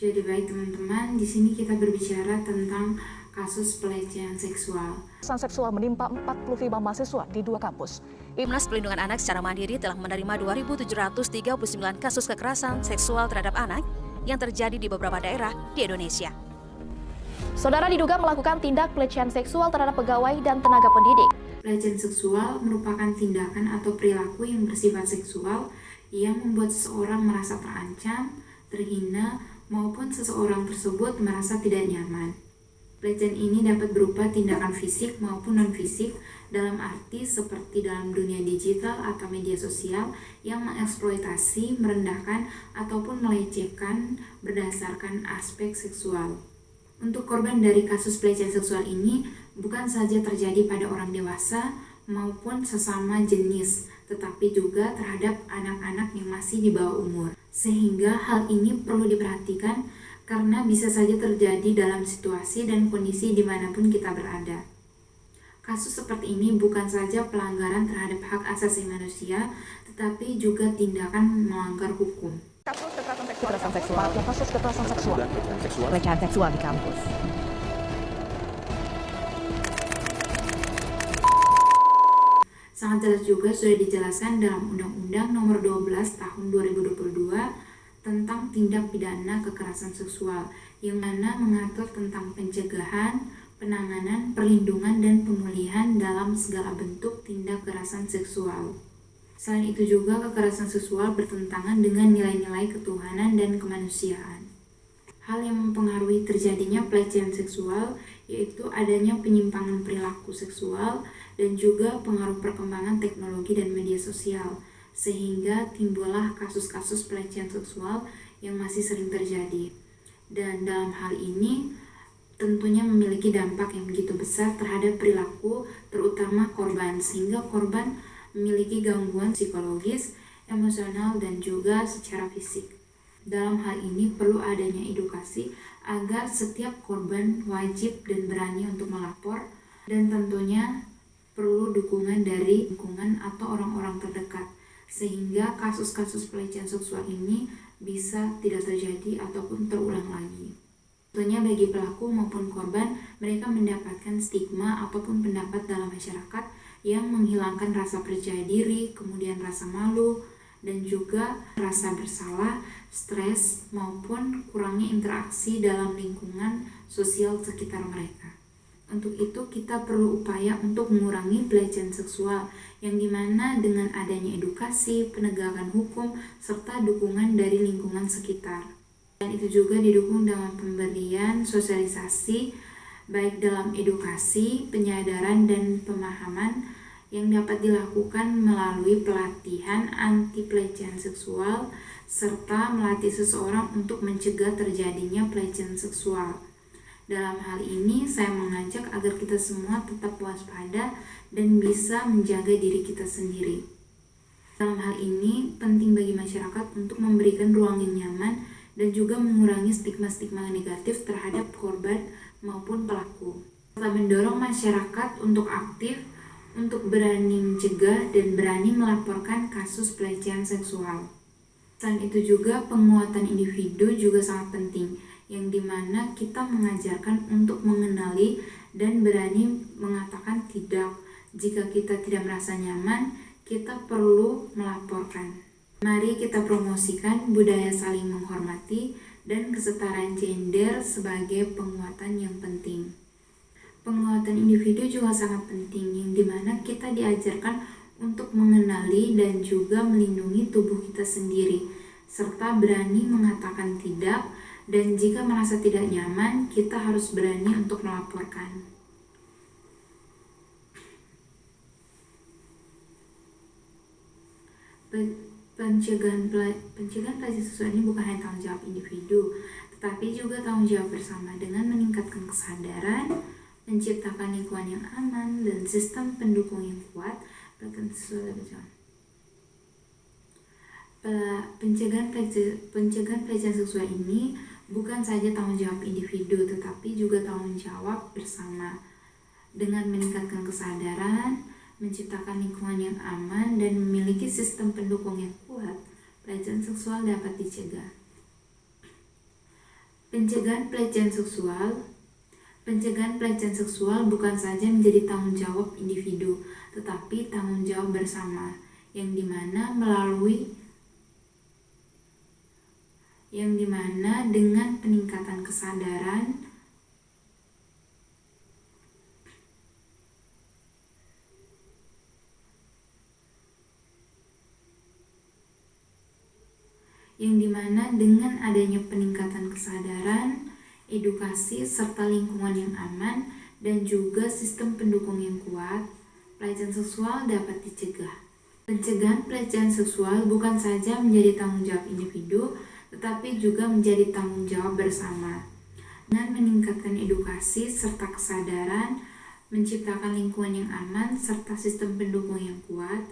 Jadi baik teman-teman, di sini kita berbicara tentang kasus pelecehan seksual. Kekerasan seksual menimpa 45 mahasiswa di 2 kampus. Himnas Pelindungan Anak secara mandiri telah menerima 2.739 kasus kekerasan seksual terhadap anak yang terjadi di beberapa daerah di Indonesia. Saudara diduga melakukan tindak pelecehan seksual terhadap pegawai dan tenaga pendidik. Pelecehan seksual merupakan tindakan atau perilaku yang bersifat seksual yang membuat seseorang merasa terancam, terhina, maupun seseorang tersebut merasa tidak nyaman. Pelecehan ini dapat berupa tindakan fisik maupun non-fisik dalam arti seperti dalam dunia digital atau media sosial yang mengeksploitasi, merendahkan, ataupun melecehkan berdasarkan aspek seksual. Untuk korban dari kasus pelecehan seksual ini bukan saja terjadi pada orang dewasa maupun sesama jenis, tetapi juga terhadap anak-anak yang masih di bawah umur. Sehingga hal ini perlu diperhatikan karena bisa saja terjadi dalam situasi dan kondisi dimanapun kita berada. Kasus seperti ini bukan saja pelanggaran terhadap hak asasi manusia, tetapi juga tindakan melanggar hukum. Kasus kekerasan seksual, kasus kekerasan seksual, pelecehan seksual di kampus. Sangat jelas juga sudah dijelaskan dalam Undang-Undang Nomor 12 Tahun 2022 tentang tindak pidana kekerasan seksual, yang mana mengatur tentang pencegahan, penanganan, perlindungan, dan pemulihan dalam segala bentuk tindak kekerasan seksual. Selain itu juga kekerasan seksual bertentangan dengan nilai-nilai ketuhanan dan kemanusiaan. Hal yang mempengaruhi terjadinya pelecehan seksual yaitu adanya penyimpangan perilaku seksual dan juga pengaruh perkembangan teknologi dan media sosial, sehingga timbullah kasus-kasus pelecehan seksual yang masih sering terjadi. Dan dalam hal ini tentunya memiliki dampak yang begitu besar terhadap perilaku terutama korban, sehingga korban memiliki gangguan psikologis, emosional, dan juga secara fisik. Dalam hal ini perlu adanya edukasi agar setiap korban wajib dan berani untuk melapor, dan tentunya perlu dukungan dari lingkungan atau orang-orang terdekat sehingga kasus-kasus pelecehan seksual ini bisa tidak terjadi ataupun terulang lagi. Tentunya bagi pelaku maupun korban, mereka mendapatkan stigma ataupun pendapat dalam masyarakat yang menghilangkan rasa percaya diri, kemudian rasa malu, dan juga rasa bersalah, stres, maupun kurangnya interaksi dalam lingkungan sosial sekitar mereka. Untuk itu kita perlu upaya untuk mengurangi pelecehan seksual, yang dimana dengan adanya edukasi, penegakan hukum, serta dukungan dari lingkungan sekitar. Dan itu juga didukung dengan pemberian sosialisasi, baik dalam edukasi, penyadaran, dan pemahaman yang dapat dilakukan melalui pelatihan anti pelecehan seksual, serta melatih seseorang untuk mencegah terjadinya pelecehan seksual. Dalam hal ini, saya mengajak agar kita semua tetap waspada dan bisa menjaga diri kita sendiri. Dalam hal ini, penting bagi masyarakat untuk memberikan ruang yang nyaman dan juga mengurangi stigma-stigma negatif terhadap korban maupun pelaku. Serta mendorong masyarakat untuk aktif, untuk berani mencegah dan berani melaporkan kasus pelecehan seksual. Selain itu juga penguatan individu juga sangat penting, yang dimana kita mengajarkan untuk mengenali dan berani mengatakan tidak. Jika kita tidak merasa nyaman, kita perlu melaporkan. Mari kita promosikan budaya saling menghormati dan kesetaraan gender sebagai penguatan yang penting. Penguatan individu juga sangat penting, yang dimana kita diajarkan untuk mengenali dan juga melindungi tubuh kita sendiri, serta berani mengatakan tidak, dan jika merasa tidak nyaman, kita harus berani untuk melaporkan. Pencegahan pelecehan seksual ini bukan hanya tanggung jawab individu, tetapi juga tanggung jawab bersama dengan meningkatkan kesadaran, menciptakan lingkungan yang aman, dan sistem pendukung yang kuat. Pencegahan pelecehan seksual ini bukan saja tanggung jawab individu, tetapi juga tanggung jawab bersama dengan meningkatkan kesadaran, menciptakan lingkungan yang aman, dan memiliki sistem pendukung yang kuat. Pelecehan seksual dapat dicegah. Pencegahan pelecehan seksual. Pencegahan pelecehan seksual bukan saja menjadi tanggung jawab individu, tetapi tanggung jawab bersama, yang dimana dengan peningkatan kesadaran dengan adanya peningkatan kesadaran, edukasi, serta lingkungan yang aman, dan juga sistem pendukung yang kuat, pelecehan seksual dapat dicegah. Pencegahan pelecehan seksual bukan saja menjadi tanggung jawab individu, tetapi juga menjadi tanggung jawab bersama. Dengan meningkatkan edukasi serta kesadaran, menciptakan lingkungan yang aman, serta sistem pendukung yang kuat,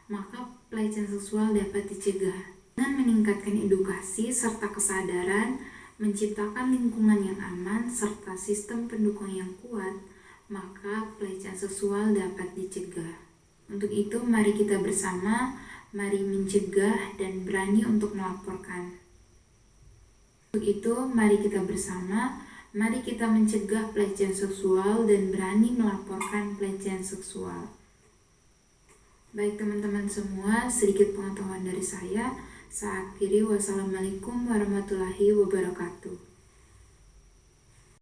maka pelecehan seksual dapat dicegah. Dengan meningkatkan edukasi serta kesadaran, menciptakan lingkungan yang aman, serta sistem pendukung yang kuat, maka pelecehan seksual dapat dicegah. Untuk itu, mari kita bersama, mari mencegah dan berani untuk melaporkan. Untuk itu, mari kita bersama, mari kita mencegah pelecehan seksual dan berani melaporkan pelecehan seksual. Baik teman-teman semua, sedikit pengetahuan dari saya. Saya akhiri, wassalamualaikum warahmatullahi wabarakatuh.